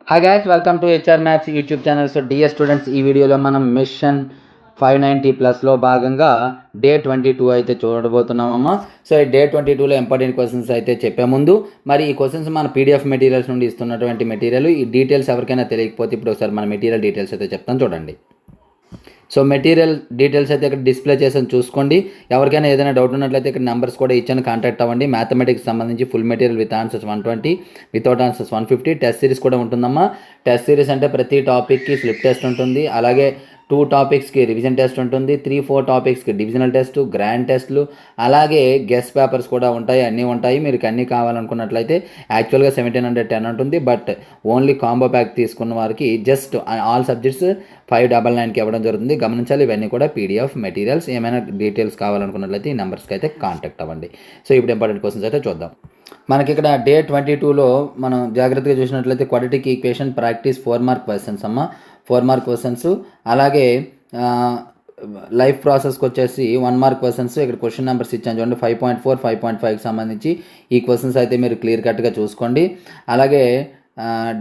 Hi guys, welcome to HR maths YouTube channel. So dear students, ఈ వీడియోలో మనం machine 590+లో భాగంగా డే 22 అయితే చూడబోతున్నామమ్మా. సో ఈ డే 22లో ఇంపార్టెంట్ క్వశ్చన్స్ అయితే చెప్పే ముందు, మరి ఈ క్వశ్చన్స్ మన పీడిఎఫ్ మెటీరియల్స్ నుండి ఇస్తున్నటువంటి మెటీరియల్, ఈ డీటెయిల్స్ ఎవరికైనా తెలియకపోతే ఇప్పుడు ఒకసారి మన మెటీరియల్ డీటెయిల్స్ అయితే చెప్తాను చూడండి. సో మెటీరియల్ డీటెయిల్స్ అయితే ఇక్కడ డిస్ప్లే చేసాను చూసుకోండి. ఎవరికైనా ఏదైనా డౌట్ ఉన్నట్లయితే ఇక్కడ నెంబర్స్ కూడా ఇచ్చాను, కాంటాక్ట్ అవ్వండి. మ్యాథమెటిక్స్ సంబంధించి full material with answers 120, without answers 150. Test series కూడా ఉంటుందమ్మా. టెస్ట్ సిరీస్ అంటే ప్రతి టాపిక్కి ఫ్లిప్ టెస్ట్ ఉంటుంది, అలాగే 2 టాపిక్స్కి రివిజన్ టెస్ట్ ఉంటుంది, 3-4 టాపిక్స్కి డివిజనల్ టెస్ట్, గ్రాండ్ టెస్ట్లు, అలాగే గెస్ట్ పేపర్స్ కూడా ఉంటాయి. అన్నీ ఉంటాయి. మీరు అన్నీ కావాలనుకున్నట్లయితే యాక్చువల్గా 1710 ఉంటుంది, బట్ ఓన్లీ కాంబో ప్యాక్ తీసుకున్న వారికి జస్ట్ ఆల్ సబ్జెక్ట్స్ 599కి ఇవ్వడం జరుగుతుంది. గమనించాలి, ఇవన్నీ కూడా పీడిఎఫ్ మెటీరియల్స్. ఏమైనా డీటెయిల్స్ కావాలనుకున్నట్లయితే ఈ నెంబర్స్కి అయితే కాంటాక్ట్ అవ్వండి. సో ఇప్పుడు ఇంపార్టెంట్ క్వశ్చన్స్ అయితే చూద్దాం. మనకి ఇక్కడ డే 22లో మనం జాగ్రత్తగా చూసినట్లయితే quadratic equation practice 4 mark questions అమ్మ. 4 మార్క్ క్వశ్చన్స్, అలాగే లైఫ్ ప్రాసెస్కి వచ్చేసి 1 మార్క్ క్వశ్చన్స్. ఇక్కడ క్వశ్చన్ నెంబర్స్ ఇచ్చాను చూడండి, 5.4, 5.5కి సంబంధించి ఈ క్వశ్చన్స్ అయితే మీరు క్లియర్ కట్గా చూసుకోండి. అలాగే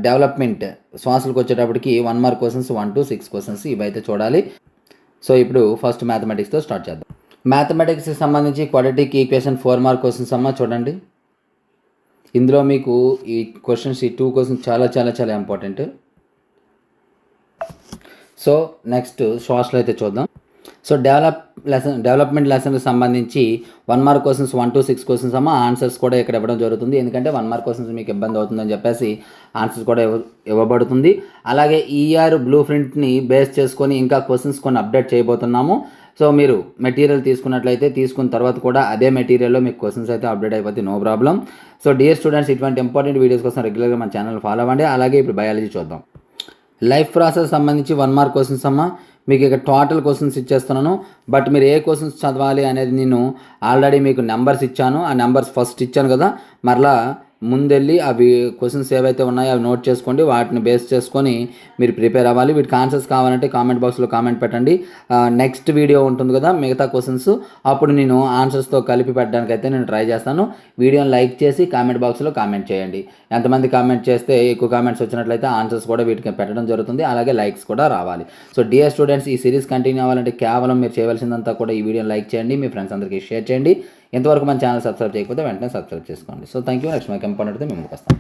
డెవలప్మెంట్ శ్వాసలకు వచ్చేటప్పటికి 1 మార్క్ క్వశ్చన్స్, 1 to 6 క్వశ్చన్స్ ఇవైతే చూడాలి. సో ఇప్పుడు ఫస్ట్ మ్యాథమెటిక్స్తో స్టార్ట్ చేద్దాం. మ్యాథమెటిక్స్కి సంబంధించి క్వాడ్రాటిక్ ఈక్వేషన్ 4 మార్క్ క్వశ్చన్స్ అమ్మ. చూడండి, ఇందులో మీకు ఈ క్వశ్చన్స్, ఈ 2 క్వశ్చన్స్ చాలా చాలా చాలా ఇంపార్టెంట్. సో నెక్స్ట్ సోషల్ అయితే చూద్దాం. సో డెవలప్మెంట్ లెసన్కి సంబంధించి 1 మార్క్ క్వశ్చన్స్, 1 to 6 క్వశ్చన్స్ అమ్మ. ఆన్సర్స్ కూడా ఇక్కడ ఇవ్వడం జరుగుతుంది, ఎందుకంటే 1 మార్క్ క్వశ్చన్స్ మీకు ఇబ్బంది అవుతుందని చెప్పేసి ఆన్సర్స్ కూడా ఇవ్వబడుతుంది. అలాగే ఈఆర్ బ్లూ ప్రింట్ని బేస్ చేసుకొని ఇంకా క్వశ్చన్స్ కొన్ని అప్డేట్ చేయబోతున్నాము. సో మీరు మెటీరియల్ తీసుకున్నట్లయితే తీసుకున్న తర్వాత కూడా అదే మెటీరియల్లో మీకు క్వశ్చన్స్ అయితే అప్డేట్ అయిపోతే no problem. So dear students, ఇటువంటి ఇంపార్టెంట్ వీడియోస్ కోసం రెగ్యులర్గా మన ఛానల్ ఫాలో అవ్వండి. అలాగే ఇప్పుడు బయాలజీ చూద్దాం. లైఫ్ ప్రాసెస్ సంబంధించి 1 మార్క్ క్వశ్చన్స్ అమ్మ. మీకు ఇక్కడ టోటల్ క్వశ్చన్స్ ఇచ్చేస్తున్నాను, బట్ మీరు ఏ క్వశ్చన్స్ చదవాలి అనేది నేను ఆల్రెడీ మీకు నెంబర్స్ ఇచ్చాను. ఆ నెంబర్స్ ఫస్ట్ ఇచ్చాను కదా, మరలా ముందెళ్ళి అవి క్వశ్చన్స్ ఏవైతే ఉన్నాయో అవి నోట్ చేసుకోండి. వాటిని బేస్ చేసుకొని మీరు ప్రిపేర్ అవ్వాలి. వీటికి ఆన్సర్స్ కావాలంటే కామెంట్ బాక్స్లో కామెంట్ పెట్టండి. నెక్స్ట్ వీడియో ఉంటుంది కదా మిగతా క్వశ్చన్స్, అప్పుడు నేను ఆన్సర్స్తో కలిపి పెట్టడానికి అయితే నేను ట్రై చేస్తాను. వీడియోని లైక్ చేసి కామెంట్ బాక్స్లో కామెంట్ చేయండి. ఎంతమంది కామెంట్ చేస్తే ఎక్కువ కామెంట్స్ వచ్చినట్లయితే ఆన్సర్స్ కూడా వీటికి పెట్టడం జరుగుతుంది, అలాగే లైక్స్ కూడా రావాలి. సో డియర్ స్టూడెంట్స్, ఈ సిరీస్ కంటిన్యూ అవ్వాలంటే కేవలం మీరు చేయవలసిందంతా కూడా ఈ వీడియోని లైక్ చేయండి, మీ ఫ్రెండ్స్ అందరికీ షేర్ చేయండి. ఇంతవరకు మన ఛానల్ సబ్స్క్రైబ్ చేయకపోతే వెంటనే సబ్స్క్రైబ్ చేసుకోండి. So thank you. నెక్స్ట్ మనకి ఇంపార్టెంట్ అయితే మేము వస్తాం.